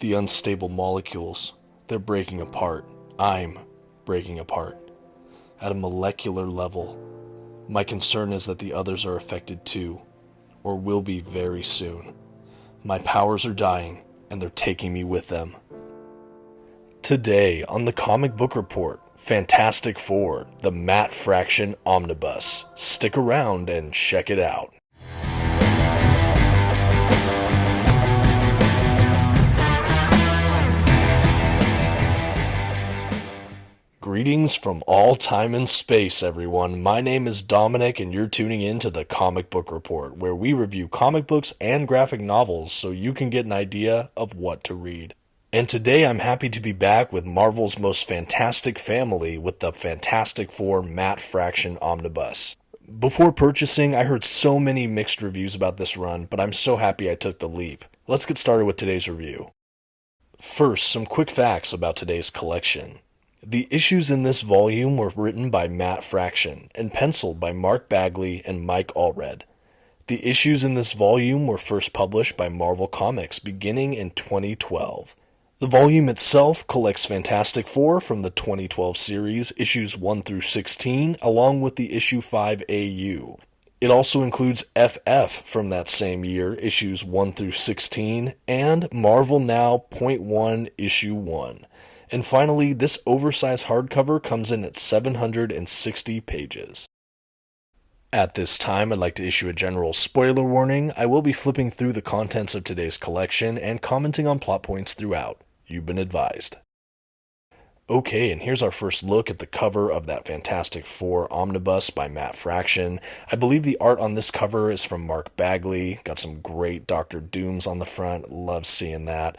The unstable molecules, they're breaking apart. I'm breaking apart. At a molecular level. My concern is that the others are affected too, or will be very soon. My powers are dying, and they're taking me with them. Today on the Comic Book Report, Fantastic Four, the Matt Fraction Omnibus. Stick around and check it out. Greetings from all time and space, everyone. My name is Dominic, and you're tuning in to the Comic Book Report, where we review comic books and graphic novels so you can get an idea of what to read. And today I'm happy to be back with Marvel's most fantastic family with the Fantastic Four Matt Fraction Omnibus. Before purchasing, I heard so many mixed reviews about this run, but I'm so happy I took the leap. Let's get started with today's review. First, some quick facts about today's collection. The issues in this volume were written by Matt Fraction and penciled by Mark Bagley and Mike Allred. The issues in this volume were first published by Marvel Comics beginning in 2012. The volume itself collects Fantastic Four from the 2012 series, issues 1 through 16, along with the issue 5 AU. It also includes FF from that same year, issues 1 through 16, and Marvel Now .1 issue 1. And finally, this oversized hardcover comes in at 760 pages. At this time, I'd like to issue a general spoiler warning. I will be flipping through the contents of today's collection and commenting on plot points throughout. You've been advised. Okay, and here's our first look at the cover of that Fantastic Four Omnibus by Matt Fraction. I believe the art on this cover is from Mark Bagley. Got some great Dr. Dooms on the front. Love seeing that.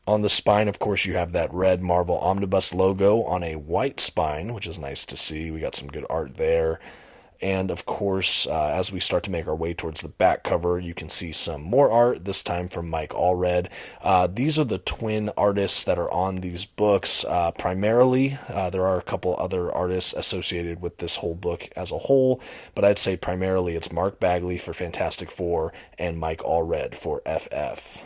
On the spine, of course, you have that red Marvel Omnibus logo on a white spine, which is nice to see. We got some good art there. And, of course, as we start to make our way towards the back cover, you can see some more art, this time from Mike Allred. These are the twin artists that are on these books. Primarily, there are a couple other artists associated with this whole book as a whole, but I'd say primarily it's Mark Bagley for Fantastic Four and Mike Allred for FF.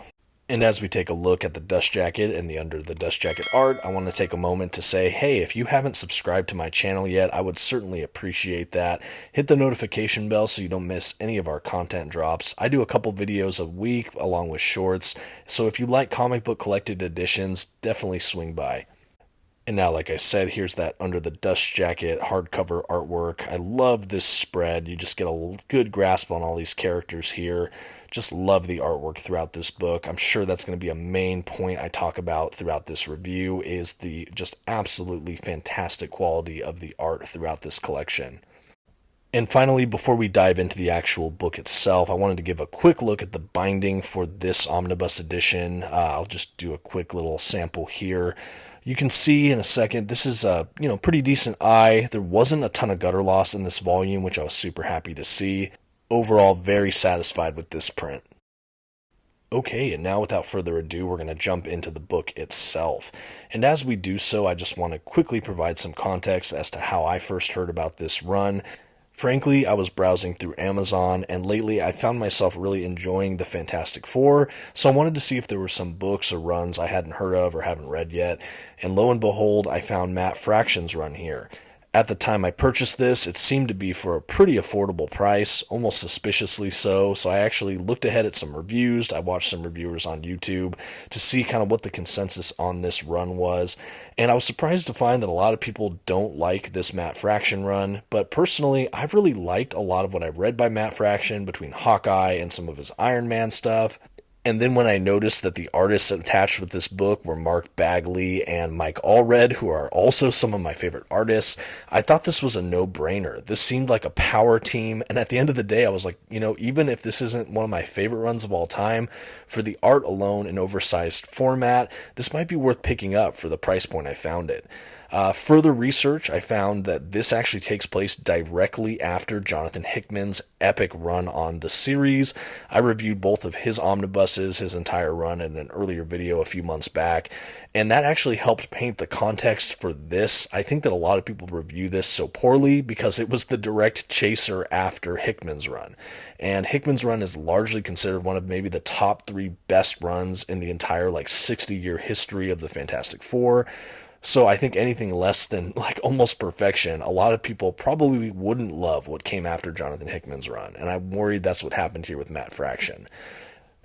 And as we take a look at the dust jacket and the under the dust jacket art, I want to take a moment to say, hey, if you haven't subscribed to my channel yet, I would certainly appreciate that. Hit the notification bell so you don't miss any of our content drops. I do a couple videos a week along with shorts, so if you like comic book collected editions, definitely swing by. And now, like I said, here's that under the dust jacket hardcover artwork. I love this spread. You just get a good grasp on all these characters here. Just love the artwork throughout this book. I'm sure that's going to be a main point I talk about throughout this review, is the just absolutely fantastic quality of the art throughout this collection. And finally, before we dive into the actual book itself, I wanted to give a quick look at the binding for this omnibus edition. I'll just do a quick little sample here. You can see in a second, this is a pretty decent eye. There wasn't a ton of gutter loss in this volume, which I was super happy to see. Overall, very satisfied with this print. Okay, and now without further ado, we're going to jump into the book itself. And as we do so, I just want to quickly provide some context as to how I first heard about this run. Frankly, I was browsing through Amazon, and lately I found myself really enjoying the Fantastic Four, so I wanted to see if there were some books or runs I hadn't heard of or haven't read yet, and lo and behold, I found Matt Fraction's run here. At the time I purchased this, it seemed to be for a pretty affordable price, almost suspiciously so I actually looked ahead at some reviews. I watched some reviewers on YouTube to see kind of what the consensus on this run was, and I was surprised to find that a lot of people don't like this Matt Fraction run, but personally, I've really liked a lot of what I've read by Matt Fraction between Hawkeye and some of his Iron Man stuff. And then when I noticed that the artists attached with this book were Mark Bagley and Mike Allred, who are also some of my favorite artists, I thought this was a no-brainer. This seemed like a power team, and at the end of the day, I was like, even if this isn't one of my favorite runs of all time, for the art alone and oversized format, this might be worth picking up for the price point I found it. Further research, I found that this actually takes place directly after Jonathan Hickman's epic run on the series. I reviewed both of his omnibuses, his entire run, in an earlier video a few months back, and that actually helped paint the context for this. I think that a lot of people review this so poorly because it was the direct chaser after Hickman's run. And Hickman's run is largely considered one of maybe the top 3 best runs in the entire 60-year history of the Fantastic Four. So I think anything less than almost perfection, a lot of people probably wouldn't love what came after Jonathan Hickman's run, and I'm worried that's what happened here with Matt Fraction.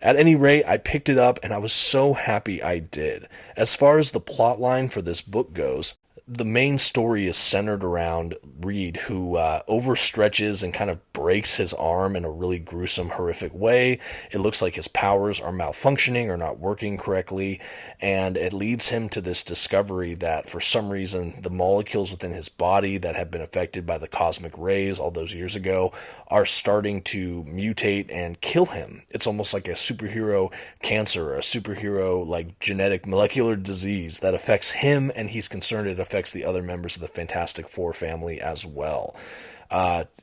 At any rate, I picked it up and I was so happy I did. As far as the plot line for this book goes, the main story is centered around Reed, who overstretches and kind of breaks his arm in a really gruesome, horrific way. It looks like his powers are malfunctioning or not working correctly, and it leads him to this discovery that for some reason the molecules within his body that have been affected by the cosmic rays all those years ago are starting to mutate and kill him. It's almost like a superhero cancer, a superhero genetic molecular disease that affects him, and he's concerned it affects the other members of the Fantastic Four family as well.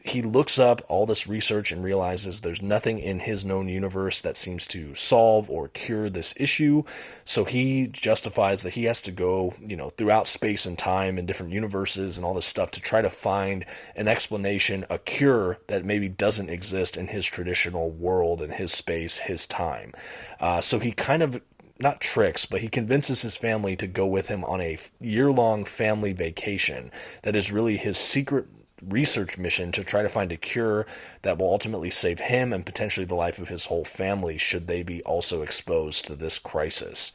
He looks up all this research and realizes there's nothing in his known universe that seems to solve or cure this issue, so he justifies that he has to go, throughout space and time in different universes and all this stuff to try to find an explanation, a cure that maybe doesn't exist in his traditional world, in his space, his time. So he kind of not tricks, but he convinces his family to go with him on a year-long family vacation that is really his secret research mission to try to find a cure that will ultimately save him and potentially the life of his whole family should they be also exposed to this crisis.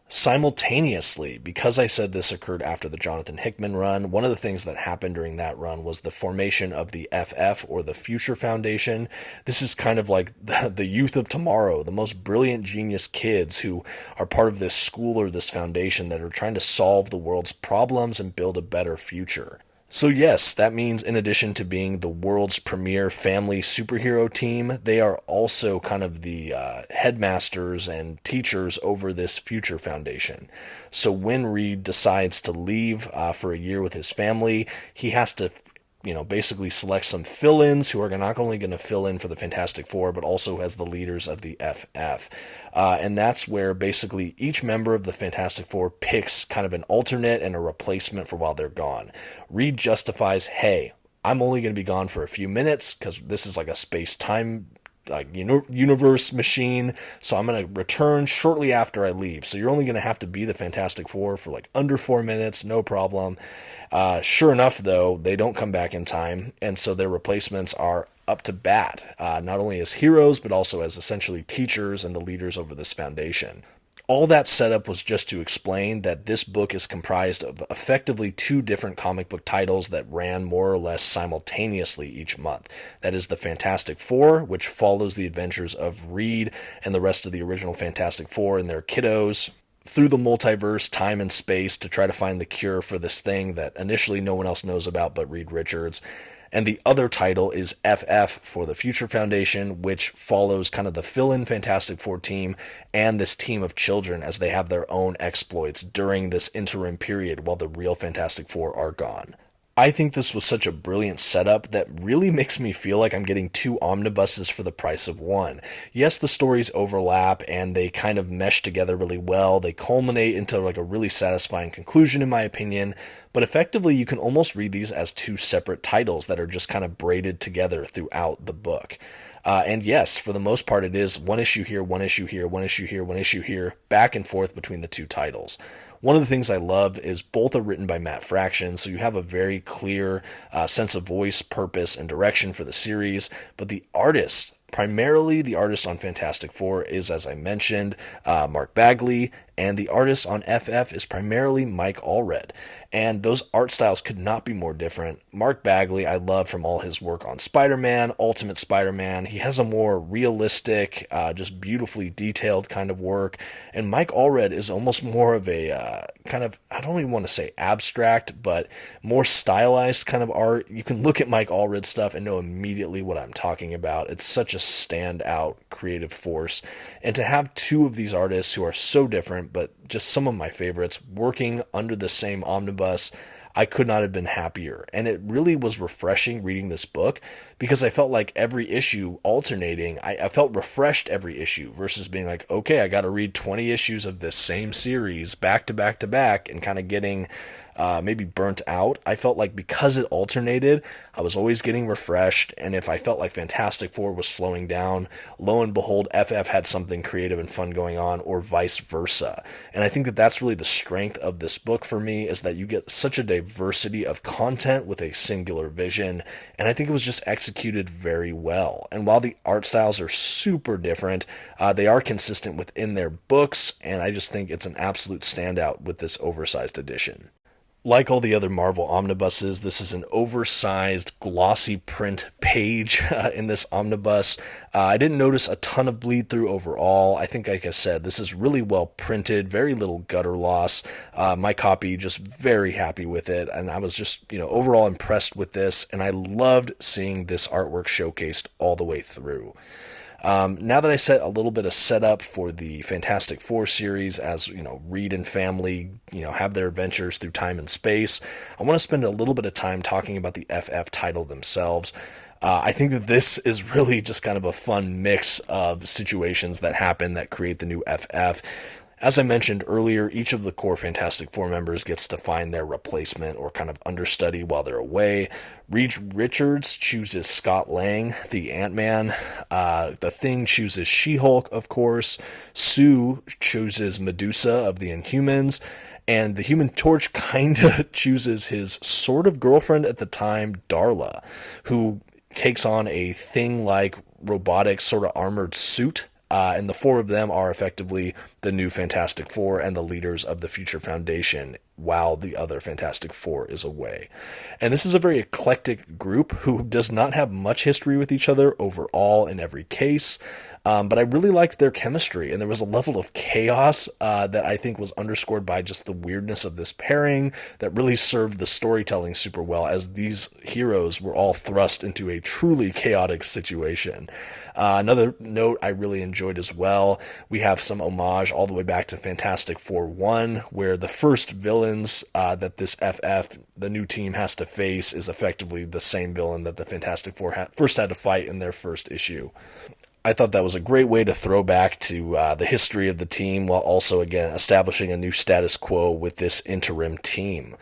Simultaneously, because I said this occurred after the Jonathan Hickman run, one of the things that happened during that run was the formation of the FF, or the Future Foundation. This is kind of like the youth of tomorrow, the most brilliant genius kids who are part of this school or this foundation that are trying to solve the world's problems and build a better future. So yes, that means in addition to being the world's premier family superhero team, they are also kind of the headmasters and teachers over this Future Foundation. So when Reed decides to leave for a year with his family, he has to basically select some fill-ins who are not only going to fill in for the Fantastic Four, but also as the leaders of the FF. And that's where basically each member of the Fantastic Four picks kind of an alternate and a replacement for while they're gone. Reed justifies, hey, I'm only going to be gone for a few minutes because this is like a space-time universe machine, so I'm going to return shortly after I leave. So you're only going to have to be the Fantastic Four for under 4 minutes, no problem. Sure enough, though, they don't come back in time, and so their replacements are up to bat, not only as heroes, but also as essentially teachers and the leaders over this foundation. All that setup was just to explain that this book is comprised of effectively 2 different comic book titles that ran more or less simultaneously each month. That is the Fantastic Four, which follows the adventures of Reed and the rest of the original Fantastic Four and their kiddos through the multiverse, time and space to try to find the cure for this thing that initially no one else knows about but Reed Richards. And the other title is FF, for the Future Foundation, which follows kind of the fill-in Fantastic Four team and this team of children as they have their own exploits during this interim period while the real Fantastic Four are gone. I think this was such a brilliant setup that really makes me feel like I'm getting 2 omnibuses for the price of 1. Yes, the stories overlap and they kind of mesh together really well. They culminate into a really satisfying conclusion in my opinion, but effectively you can almost read these as 2 separate titles that are just kind of braided together throughout the book. And yes, for the most part it is 1 issue here, 1 issue here, 1 issue here, 1 issue here, back and forth between the 2 titles. One of the things I love is both are written by Matt Fraction, so you have a very clear sense of voice, purpose, and direction for the series, but the artist, primarily the artist on Fantastic Four, is, as I mentioned, Mark Bagley, and the artist on FF is primarily Mike Allred. And those art styles could not be more different. Mark Bagley, I love from all his work on Spider-Man, Ultimate Spider-Man. He has a more realistic, just beautifully detailed kind of work. And Mike Allred is almost more of a kind of, I don't even want to say abstract, but more stylized kind of art. You can look at Mike Allred's stuff and know immediately what I'm talking about. It's such a standout creative force. And to have 2 of these artists who are so different, but just some of my favorites. Working under the same omnibus, I could not have been happier. And it really was refreshing reading this book because I felt like every issue alternating, I felt refreshed every issue versus being like, okay, I got to read 20 issues of this same series back to back to back and kind of getting maybe burnt out. I felt like because it alternated, I was always getting refreshed. And if I felt like Fantastic Four was slowing down, lo and behold, FF had something creative and fun going on, or vice versa. And I think that that's really the strength of this book for me, is that you get such a diversity of content with a singular vision. And I think it was just executed very well. And while the art styles are super different, they are consistent within their books. And I just think it's an absolute standout with this oversized edition. Like all the other Marvel omnibuses, this is an oversized, glossy print page in this omnibus. I didn't notice a ton of bleed through overall. I think, like I said, this is really well printed, very little gutter loss. My copy, just very happy with it, and I was just, overall impressed with this, and I loved seeing this artwork showcased all the way through. Now that I set a little bit of setup for the Fantastic Four series, as Reed and family, have their adventures through time and space, I want to spend a little bit of time talking about the FF title themselves. I think that this is really just kind of a fun mix of situations that happen that create the new FF. As I mentioned earlier, each of the core Fantastic Four members gets to find their replacement or kind of understudy while they're away. Reed Richards chooses Scott Lang, the Ant-Man. The Thing chooses She-Hulk, of course. Sue chooses Medusa of the Inhumans. And the Human Torch kind of chooses his sort of girlfriend at the time, Darla, who takes on a Thing-like robotic sort of armored suit. And the four of them are effectively the new Fantastic Four and the leaders of the Future Foundation while the other Fantastic Four is away. And this is a very eclectic group who does not have much history with each other overall in every case. But I really liked their chemistry, and there was a level of chaos that I think was underscored by just the weirdness of this pairing that really served the storytelling super well, as these heroes were all thrust into a truly chaotic situation. Another note I really enjoyed as well, we have some homage all the way back to Fantastic Four 1, where the first villains that this FF, the new team, has to face is effectively the same villain that the Fantastic Four first had to fight in their first issue. I thought that was a great way to throw back to the history of the team while also, again, establishing a new status quo with this interim team.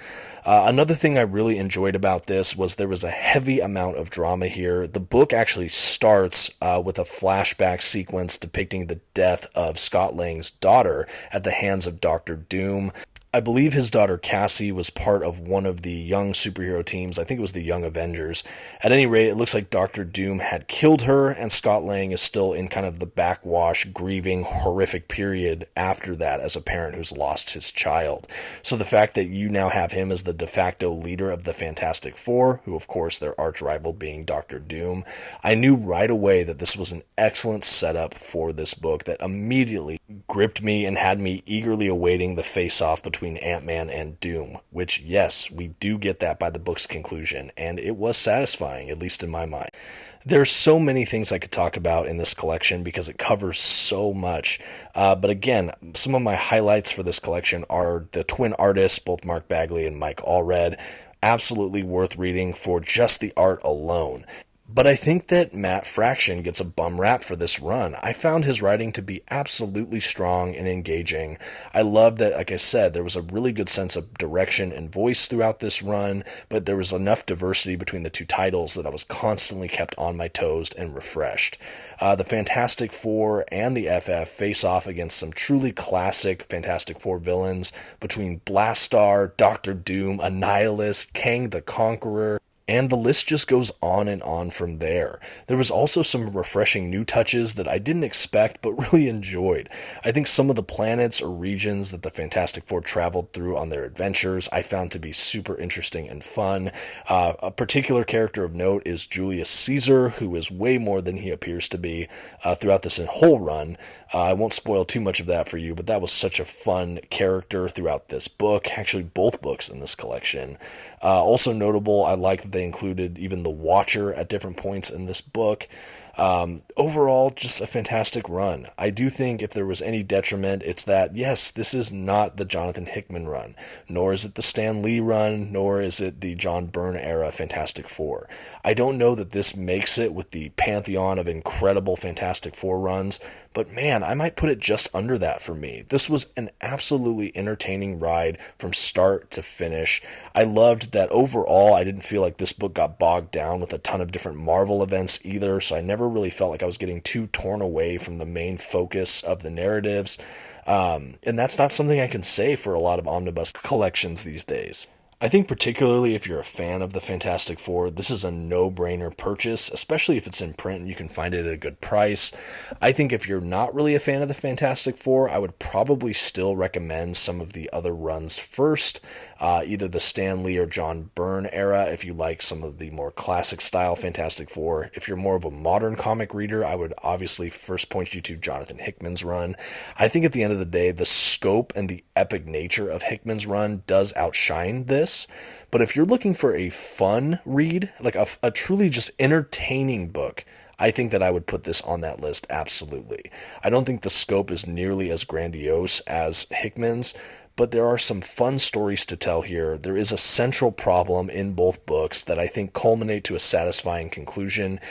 Another thing I really enjoyed about this was there was a heavy amount of drama here. The book actually starts with a flashback sequence depicting the death of Scott Lang's daughter at the hands of Dr. Doom. I believe his daughter Cassie was part of one of the young superhero teams. I think it was the Young Avengers. At any rate, it looks like Dr. Doom had killed her, and Scott Lang is still in kind of the backwash, grieving, horrific period after that as a parent who's lost his child. So the fact that you now have him as the de facto leader of the Fantastic Four, who of course their arch rival being Dr. Doom, I knew right away that this was an excellent setup for this book that immediately gripped me and had me eagerly awaiting the face-off between Ant-Man and Doom, which, yes, we do get that by the book's conclusion, and it was satisfying, at least in my mind. There's so many things I could talk about in this collection because it covers so much, but again, some of my highlights for this collection are the twin artists, both Mark Bagley and Mike Allred. Absolutely worth reading for just the art alone. But I think that Matt Fraction gets a bum rap for this run. I found his writing to be absolutely strong and engaging. I loved that, like I said, there was a really good sense of direction and voice throughout this run, but there was enough diversity between the two titles that I was constantly kept on my toes and refreshed. The Fantastic Four and the FF face off against some truly classic Fantastic Four villains between Blastar, Dr. Doom, Annihilus, Kang the Conqueror, and the list just goes on and on from there. There was also some refreshing new touches that I didn't expect but really enjoyed. I think some of the planets or regions that the Fantastic Four traveled through on their adventures I found to be super interesting and fun. A particular character of note is Julius Caesar, who is way more than he appears to be throughout this whole run. I won't spoil too much of that for you, but that was such a fun character throughout this book, actually both books in this collection. Also notable, I like that they included even the Watcher at different points in this book. Overall, just a fantastic run. I do think if there was any detriment, it's that, yes, this is not the Jonathan Hickman run, nor is it the Stan Lee run, nor is it the John Byrne era Fantastic Four. I don't know that this makes it with the pantheon of incredible Fantastic Four runs, but man, I might put it just under that for me. This was an absolutely entertaining ride from start to finish. I loved that overall, I didn't feel like this book got bogged down with a ton of different Marvel events either, so I never really felt like I was getting too torn away from the main focus of the narratives. And that's not something I can say for a lot of omnibus collections these days. I think particularly if you're a fan of the Fantastic Four, this is a no-brainer purchase, especially if it's in print and you can find it at a good price. I think if you're not really a fan of the Fantastic Four, I would probably still recommend some of the other runs first, either the Stan Lee or John Byrne era if you like some of the more classic style Fantastic Four. If you're more of a modern comic reader, I would obviously first point you to Jonathan Hickman's run. I think at the end of the day, the scope and the epic nature of Hickman's run does outshine this. But if you're looking for a fun read, like a truly just entertaining book, I think that I would put this on that list, absolutely. I don't think the scope is nearly as grandiose as Hickman's, but there are some fun stories to tell here. There is a central problem in both books that I think culminate to a satisfying conclusion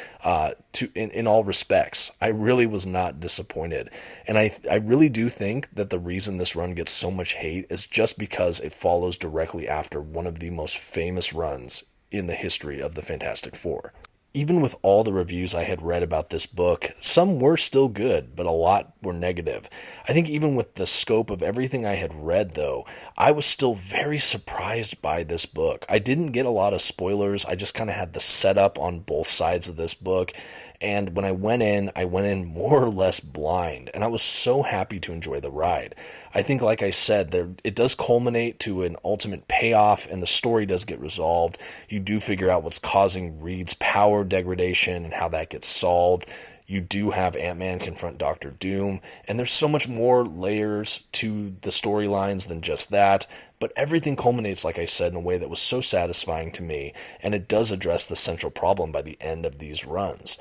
in all respects. I really was not disappointed. And I really do think that the reason this run gets so much hate is just because it follows directly after one of the most famous runs in the history of the Fantastic Four. Even with all the reviews I had read about this book, some were still good, but a lot were negative. I think even with the scope of everything I had read, though, I was still very surprised by this book. I didn't get a lot of spoilers. I just kind of had the setup on both sides of this book. And when I went in more or less blind, and I was so happy to enjoy the ride. I think, like I said, it does culminate to an ultimate payoff, and the story does get resolved. You do figure out what's causing Reed's power degradation and how that gets solved. You do have Ant-Man confront Doctor Doom, and there's so much more layers to the storylines than just that. But everything culminates, like I said, in a way that was so satisfying to me, and it does address the central problem by the end of these runs.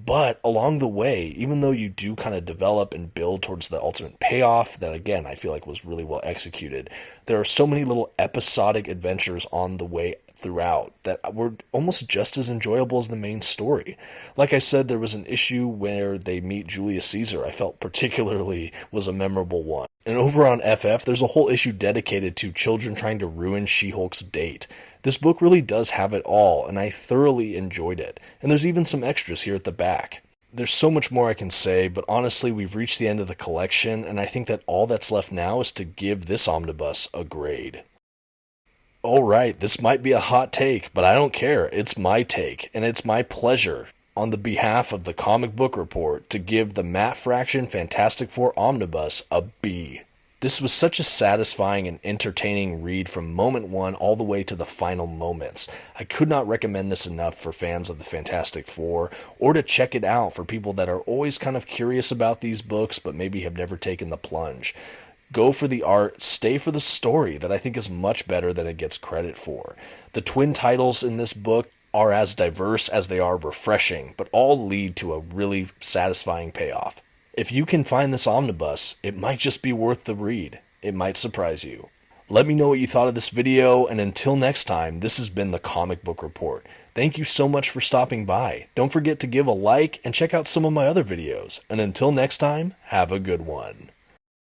But along the way, even though you do kind of develop and build towards the ultimate payoff that, again, I feel like was really well executed, there are so many little episodic adventures on the way throughout that were almost just as enjoyable as the main story. Like I said, there was an issue where they meet Julius Caesar I felt particularly was a memorable one. And over on FF, there's a whole issue dedicated to children trying to ruin She-Hulk's date. This book really does have it all, and I thoroughly enjoyed it. And there's even some extras here at the back. There's so much more I can say, but honestly, we've reached the end of the collection, and I think that all that's left now is to give this omnibus a grade. Alright, this might be a hot take, but I don't care. It's my take, and it's my pleasure, on the behalf of the Comic Book Report, to give the Matt Fraction Fantastic Four Omnibus a B. This was such a satisfying and entertaining read from moment one all the way to the final moments. I could not recommend this enough for fans of the Fantastic Four, or to check it out for people that are always kind of curious about these books but maybe have never taken the plunge. Go for the art, stay for the story that I think is much better than it gets credit for. The twin titles in this book are as diverse as they are refreshing, but all lead to a really satisfying payoff. If you can find this omnibus, it might just be worth the read. It might surprise you. Let me know what you thought of this video, and until next time, this has been the Comic Book Report. Thank you so much for stopping by. Don't forget to give a like and check out some of my other videos. And until next time, have a good one.